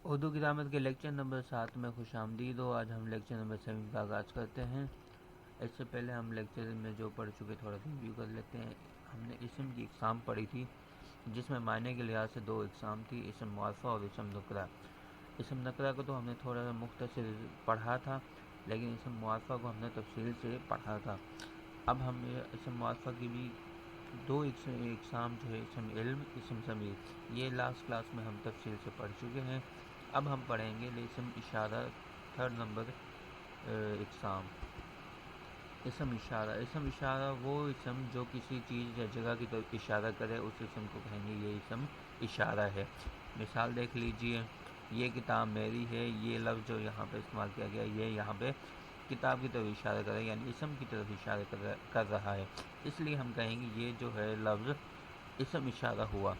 Urdu grammar کے lecture number 7 میں خوش آمدید ہو۔ آج ہم لیکچر نمبر 7 کا آغاز کرتے ہیں۔ اس سے پہلے ہم لیکچر میں جو پڑھ چکے تھوڑا ریویو کر لیتے ہیں۔ ہم نے اسم کی اقسام پڑھی تھی، جس میں معنی کے لحاظ سے 2 اقسام تھی، اسم معرفہ اور اسم نکرہ۔ اسم نکرہ کو تو ہم نے تھوڑا سا مختصر پڑھا تھا، لیکن اسم معرفہ کو ہم نے تفصیل سے پڑھا تھا۔ اب ہم اسم معرفہ کی بھی 2 اقسام جو ہے، اسم علم، اسم ضمیر، یہ لاسٹ کلاس میں ہم تفصیل سے پڑھ چکے ہیں۔ اب ہم پڑھیں گے اسم اشارہ، 3rd نمبر اقسام۔ اسم اشارہ، اسم اشارہ وہ اسم جو کسی چیز یا جگہ کی طرف اشارہ کرے، اس اسم کو کہیں گے یہ اسم اشارہ ہے۔ مثال دیکھ لیجئے، یہ کتاب میری ہے، یہ لفظ جو یہاں پہ استعمال کیا گیا، یہ یہاں پہ کتاب کی طرف اشارہ کرے، یعنی اسم کی طرف اشارہ کر رہا ہے، اس لیے ہم کہیں گے یہ جو ہے لفظ اسم اشارہ ہوا۔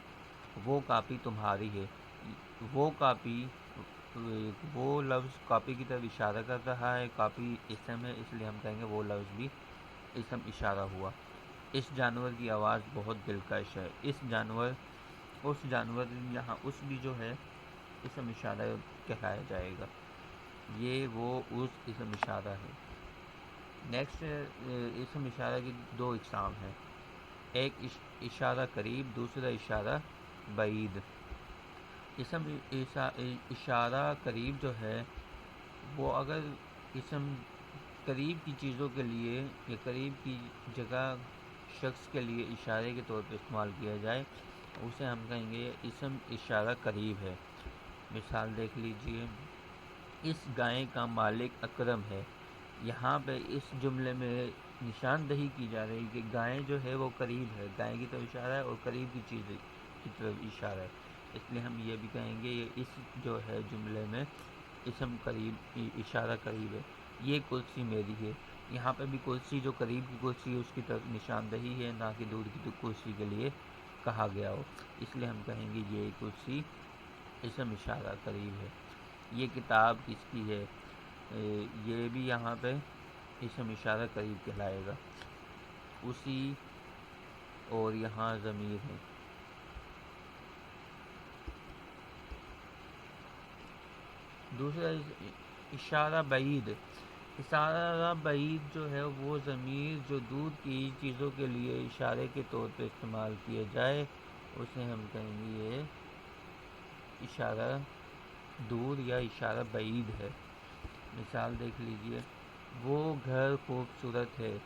وہ کاپی تمہاری ہے، وہ کاپی، وہ لفظ کاپی کی طرف اشارہ کر رہا ہے، کاپی اسم ہے، اس لیے ہم کہیں گے وہ لفظ بھی اسم اشارہ ہوا۔ اس جانور کی آواز بہت دلکش ہے، اس جانور، یہاں اس بھی جو ہے اسم اشارہ کہلایا جائے گا، یہ وہ اس اسم اشارہ ہے۔ نیکسٹ، اسم اشارہ کی 2 اقسام ہیں، ایک اشارہ قریب، دوسرا اشارہ بعید۔ اسم اشارہ قریب جو ہے، وہ اگر اسم قریب کی چیزوں کے لیے یا قریب کی جگہ، شخص کے لیے اشارے کے طور پہ استعمال کیا جائے، اسے ہم کہیں گے اسم اشارہ قریب ہے۔ مثال دیکھ لیجئے، اس گائے کا مالک اکرم ہے۔ یہاں پہ اس جملے میں نشاندہی کی جا رہی کہ گائے جو ہے وہ قریب ہے، گائے کی طرف اشارہ ہے اور قریب کی چیز کی طرف اشارہ ہے، اس لیے ہم یہ بھی کہیں گے یہ اس جو ہے جملے میں اسم قریب، اشارہ قریب ہے۔ یہ کرسی میری ہے، یہاں پہ بھی کرسی جو قریب کی کرسی ہے اس کی طرف نشاندہی ہے، نہ کہ دور کی کرسی کے لیے کہا گیا ہو، اس لیے ہم کہیں گے یہ کرسی اسم اشارہ قریب ہے۔ یہ کتاب کس کی ہے، یہ بھی یہاں پہ اسم اشارہ قریب کہلائے گا، اسی، اور یہاں ضمیر ہے۔ دوسرا اشارہ بعید، اشارہ بعید جو ہے وہ ضمیر جو دور کی چیزوں کے لیے اشارے کے طور پہ استعمال کیے جائے، اسے ہم کہیں گے یہ اشارہ دور یا اشارہ بعید ہے۔ مثال دیکھ لیجئے، وہ گھر خوبصورت ہے۔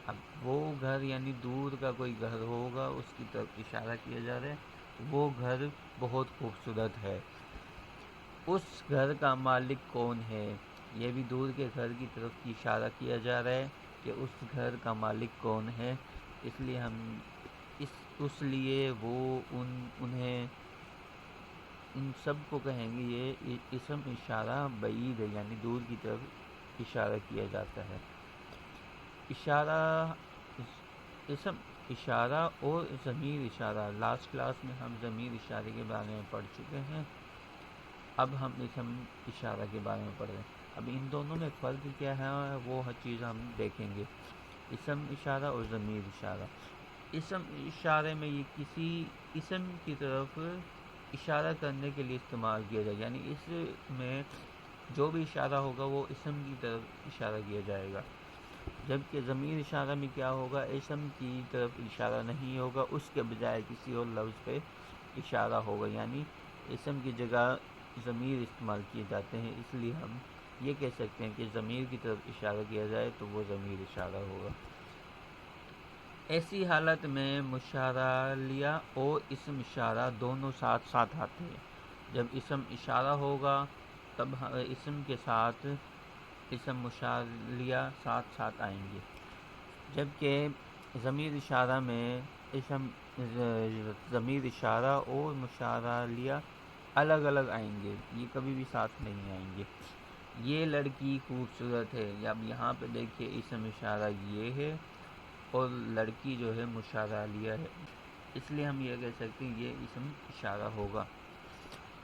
اب وہ گھر یعنی دور کا کوئی گھر ہوگا، اس کی طرف اشارہ کیا جا رہا ہے، وہ گھر بہت خوبصورت ہے۔ اس گھر کا مالک کون ہے، یہ بھی دور کے گھر کی طرف اشارہ کیا جا رہا ہے کہ اس گھر کا مالک کون ہے، اس لیے ہم اس لیے وہ، انہیں، ان سب کو کہیں گے یہ اسم اشارہ بعید ہے، یعنی دور کی طرف اشارہ کیا جاتا ہے۔ اشارہ، اسم اشارہ اور ضمیر اشارہ، لاسٹ کلاس میں ہم ضمیر اشارے کے بارے میں پڑھ چکے ہیں، اب ہم اسم اشارہ کے بارے میں پڑھ رہے ہیں۔ اب ان دونوں میں فرق کیا ہے وہ ہر چیز ہم دیکھیں گے، اسم اشارہ اور ضمیر اشارہ۔ اسم اشارے میں یہ کسی اسم کی طرف اشارہ کرنے کے لیے استعمال کیا جائے، یعنی اس میں جو بھی اشارہ ہوگا وہ اسم کی طرف اشارہ کیا جائے گا، جبکہ ضمیر اشارہ میں کیا ہوگا، اسم کی طرف اشارہ نہیں ہوگا، اس کے بجائے کسی اور لفظ پہ اشارہ ہوگا، یعنی اسم کی جگہ ضمیر استعمال کیے جاتے ہیں، اس لیے ہم یہ کہہ سکتے ہیں کہ ضمیر کی طرف اشارہ کیا جائے تو وہ ضمیر اشارہ ہوگا۔ ایسی حالت میں مشارہ لیہ اور اسم اشارہ دونوں ساتھ ساتھ آتے ہیں۔ جب اسم اشارہ ہوگا تب اسم کے ساتھ اسم مشاریہ ساتھ ساتھ آئیں گے، جبکہ ضمیر اشارہ میں اسم، ضمیر اشارہ اور مشاریہ الگ الگ آئیں گے، یہ کبھی بھی ساتھ نہیں آئیں گے۔ یہ لڑکی خوبصورت ہے، اب یہاں پہ دیکھیے اسم اشارہ یہ ہے اور لڑکی جو ہے مشاریہ ہے، اس لیے ہم یہ کہہ سکتے ہیں یہ اسم اشارہ ہوگا۔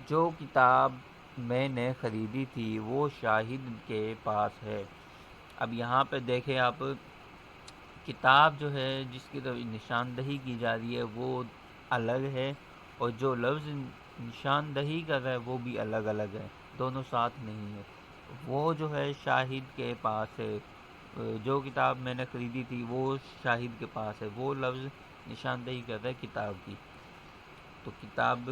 جو کتاب میں نے خریدی تھی وہ شاہد کے پاس ہے۔ اب یہاں پہ دیکھیں آپ، کتاب جو ہے جس کی طرف نشاندہی کی جا رہی ہے وہ الگ ہے، اور جو لفظ نشاندہی کر رہا ہے وہ بھی الگ الگ ہے، دونوں ساتھ نہیں ہے۔ وہ جو ہے شاہد کے پاس ہے، جو کتاب میں نے خریدی تھی وہ شاہد کے پاس ہے، وہ لفظ نشاندہی کر رہا ہے کتاب کی، تو کتاب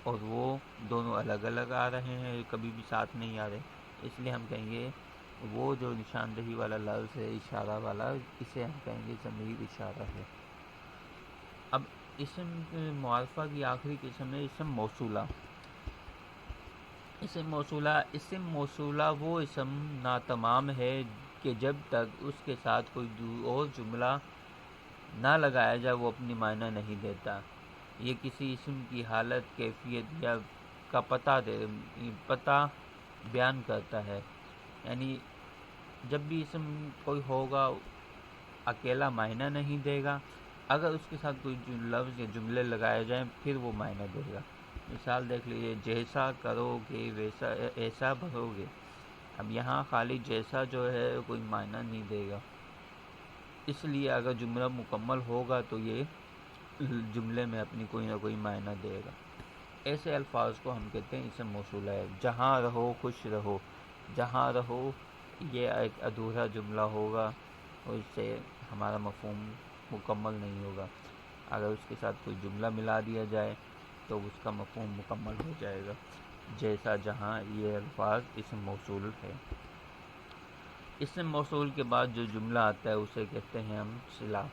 اور وہ دونوں الگ الگ آ رہے ہیں، کبھی بھی ساتھ نہیں آ رہے، اس لیے ہم کہیں گے وہ جو نشاندہی والا لفظ ہے اشارہ والا، اسے ہم کہیں گے ضمیر اشارہ ہے۔ اب اسم معرفہ کی آخری قسم ہے اسم موصولہ۔ اسم موصولہ وہ اسم ناتمام ہے کہ جب تک اس کے ساتھ کوئی اور جملہ نہ لگایا جائے وہ اپنی معنی نہیں دیتا۔ یہ کسی اسم کی حالت، کیفیت یا کا پتہ بیان کرتا ہے، یعنی جب بھی اسم کوئی ہوگا اکیلا معنی نہیں دے گا، اگر اس کے ساتھ کوئی لفظ یا جملے لگائے جائیں پھر وہ معنی دے گا۔ مثال دیکھ لیجیے، جیسا کرو گے ویسا ایسا بھرو گے۔ اب یہاں خالی جیسا جو ہے کوئی معنی نہیں دے گا، اس لیے اگر جملہ مکمل ہوگا تو یہ جملے میں اپنی کوئی نہ کوئی معنی دے گا۔ ایسے الفاظ کو ہم کہتے ہیں اسم موصولہ ہے۔ جہاں رہو خوش رہو، جہاں رہو یہ ایک ادھورا جملہ ہوگا اور اس سے ہمارا مفہوم مکمل نہیں ہوگا، اگر اس کے ساتھ کوئی جملہ ملا دیا جائے تو اس کا مفہوم مکمل ہو جائے گا۔ جیسا، جہاں، یہ الفاظ اسم موصول ہے۔ اسم موصول کے بعد جو جملہ آتا ہے اسے کہتے ہیں ہم صلہ۔